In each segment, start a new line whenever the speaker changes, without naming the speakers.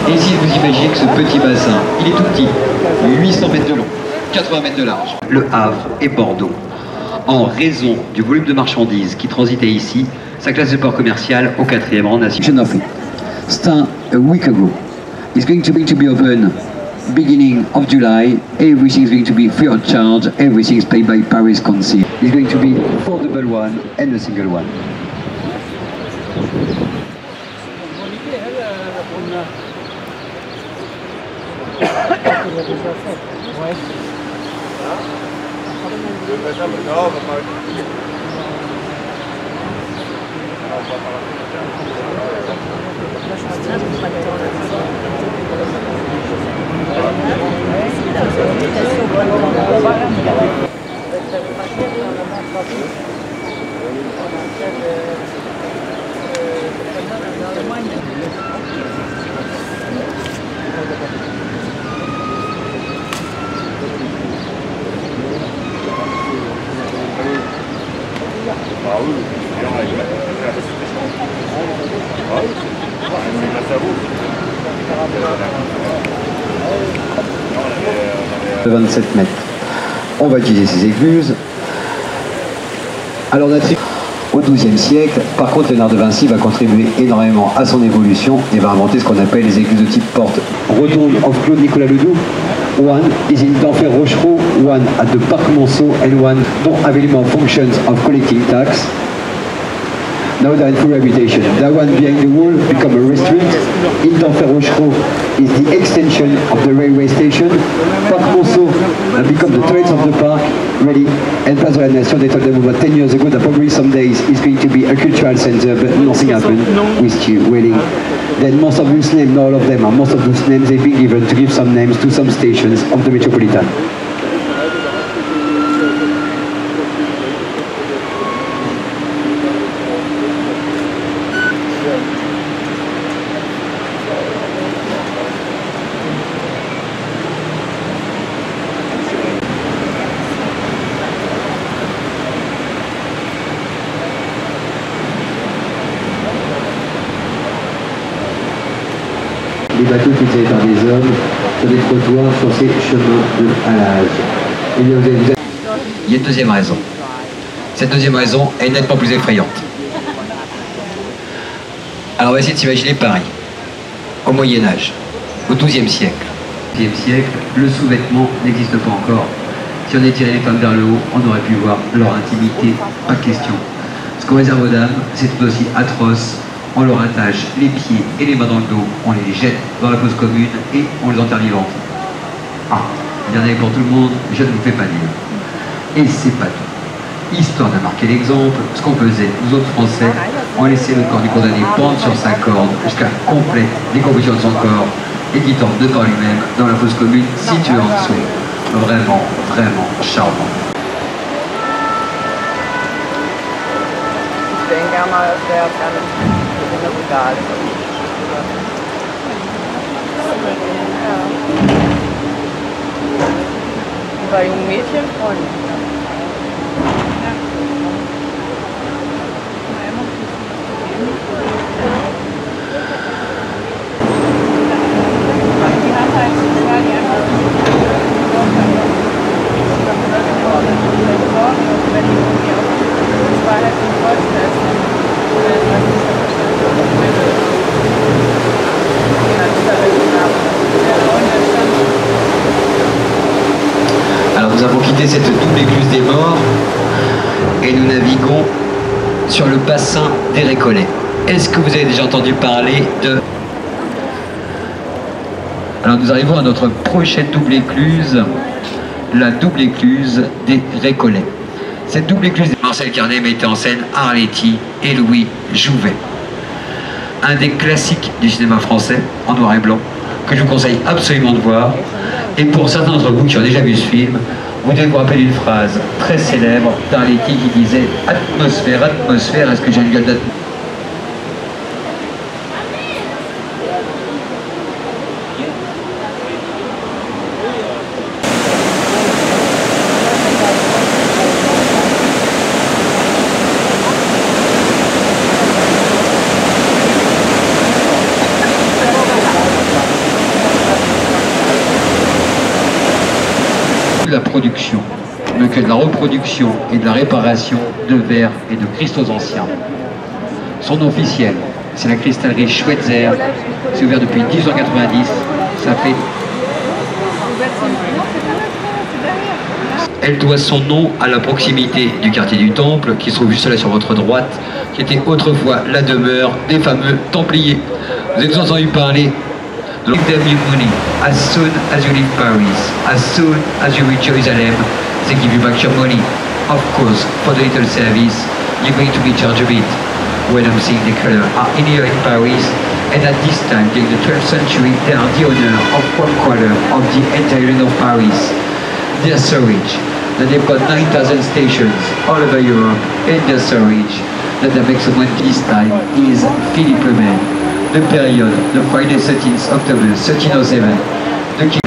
Et ici, vous imaginez que ce petit bassin, il est tout petit, 800 mètres de long, 80 mètres de large. Le Havre et Bordeaux, en raison du volume de marchandises qui transitaient ici, sa classe de port commercial au 4e rang national. Start a week ago. It's going to be open beginning of July. Everything is going to be free of charge. Everything is paid by Paris Council. It's going to be 4 double one and a single one. De 27 mètres. On va utiliser ces écluses. Alors au XIIe siècle, par contre, Léonard de Vinci va contribuer énormément à son évolution et va inventer ce qu'on appelle les écluses de type porte. Retourne of Claude Nicolas Ledoux. One is in Denfert Rochereau, one at the Parc Monceau, and one dont available functions of collecting tax. Now they're in full rehabilitation. That one behind the wall become a restaurant. In Denfert Rochereau is the extension of the railway station. Parc Monceau become the toilets of the park, ready. And Place de la Nation, they told them about 10 years ago that probably some days it's going to be a cultural center, but nothing happened. We're still waiting. Then most of those names, not all of them, most of those names they've been given to give some names to some stations of the Metropolitan. Les bateaux utilisés par des hommes sur des trottoirs, sur ces chemins de halage. Il y a une deuxième raison. Cette deuxième raison est nettement plus effrayante. Alors on va essayer de s'imaginer Paris, au Moyen-Âge, au XIIe siècle. Au XIIe siècle, le sous-vêtement n'existe pas encore. Si on étirait les femmes vers le haut, on aurait pu voir leur intimité, pas de question. Ce qu'on réserve aux dames, c'est tout aussi atroce. On leur attache les pieds et les mains dans le dos, on les jette dans la fosse commune et on les enterre vivantes. Ah, il y en avait pour tout le monde, je ne vous fais pas dire. Et c'est pas tout. Histoire de marquer l'exemple, ce qu'on faisait, nous autres Français, on laissait le corps du condamné pendre sur sa corde jusqu'à la complète décomposition de son corps et qu'il tombe de par lui-même dans la fosse commune située en dessous. Vraiment, vraiment charmant.
Bei jungen Mädchen freuen.
Alors nous avons quitté cette double écluse des morts et nous naviguons sur le bassin des Récollets. Est-ce que vous avez déjà entendu parler de... Alors nous arrivons à notre prochaine double écluse, la double écluse des Récollets. Cette double écluse de Marcel Carnet mettait en scène Arletty et Louis Jouvet. Un des classiques du cinéma français, en noir et blanc, que je vous conseille absolument de voir. Et pour certains d'entre vous qui ont déjà vu ce film, vous devez vous rappeler une phrase très célèbre d'Arletty qui disait « Atmosphère, atmosphère, est-ce que j'ai une gueule d'atmosphère ?» de la production, mais que de la reproduction et de la réparation de verres et de cristaux anciens. Son nom officiel, c'est la cristallerie Schweitzer. C'est ouvert depuis 1890. Ça fait... Elle doit son nom à la proximité du quartier du Temple, qui se trouve juste là sur votre droite, qui était autrefois la demeure des fameux Templiers. Vous avez entendu parler de Give them your money as soon as you leave Paris, as soon as you reach Jerusalem, they give you back your money. Of course, for the little service, you're going to be charged a bit. When I'm seeing the color are in here in Paris, and at this time, during the 12th century, they are the owner of 1/4 of the entire island of Paris. They are so rich that they've got 9,000 stations all over Europe, and they're so rich that the next one this time is Philippe Le Maire. The period, the Friday 13th October 1307, the king.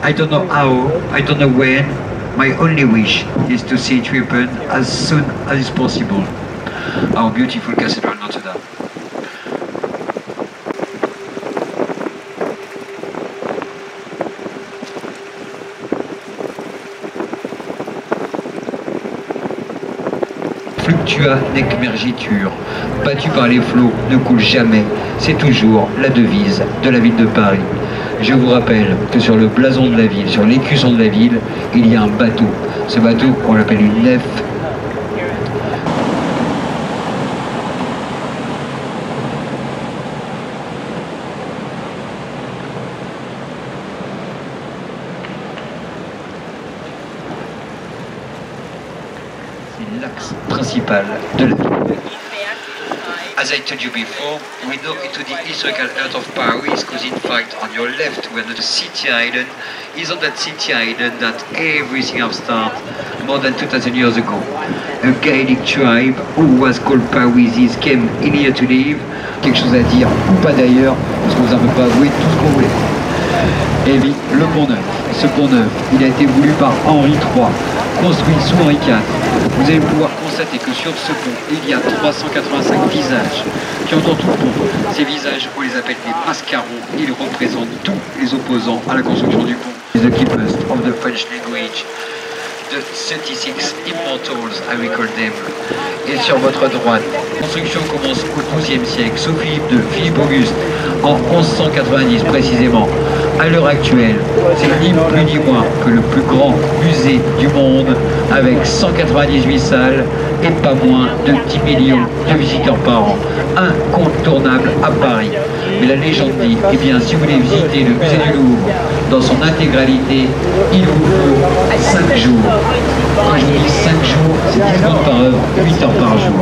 I don't know how, I don't know when. My only wish is to see it reopen as soon as is possible. Our beautiful Cathedral Notre-Dame. Fluctua nec mergitur, battu par les flots, ne coule jamais. C'est toujours la devise de la ville de Paris. Je vous rappelle que sur le blason de la ville, sur l'écusson de la ville, il y a un bateau. Ce bateau, on l'appelle une nef. C'est l'axe principal de la ville. As I told you before, we know into the historical heart of Paris because in fact on your left where the city island is on that city island that everything have started more than 2000 years ago. A Gaelic tribe who was called Parisis came in here to live. Quelque chose à dire ou pas d'ailleurs, parce qu'on vous a un peu pas avoué tout ce qu'on voulait. Et oui, le Pont Neuf. Ce Pont Neuf, il a été voulu par Henri III, construit sous Henri IV. Vous allez pouvoir constater que sur ce pont, il y a 385 visages qui entourent tout le pont. Ces visages, on les appelle des mascarons. Ils représentent tous les opposants à la construction du pont. The keepers of the French language. The 36 immortals, I will call them. Et sur votre droite, la construction commence au XIIe siècle, sous Philippe II, Philippe Auguste, en 1190 précisément. À l'heure actuelle, c'est ni plus ni moins que le plus grand musée du monde, avec 198 salles et pas moins de 10 millions de visiteurs par an. Incontournable à Paris. Mais la légende dit, eh bien, si vous voulez visiter le musée du Louvre dans son intégralité, il vous faut 5 jours. Quand je vous dis 5 jours, c'est 10 secondes par heure, 8 heures par jour.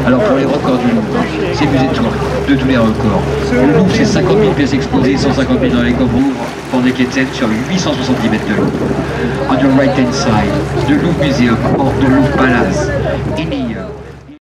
Alors pour les records du Louvre, c'est musée de tous les records. Le Louvre, c'est 50 000 pièces exposées, 150 000 dans les coffres Louvre. Neketen sur 870 mètres de long. On your right hand side, the Louvre Museum or the Louvre Palace in here.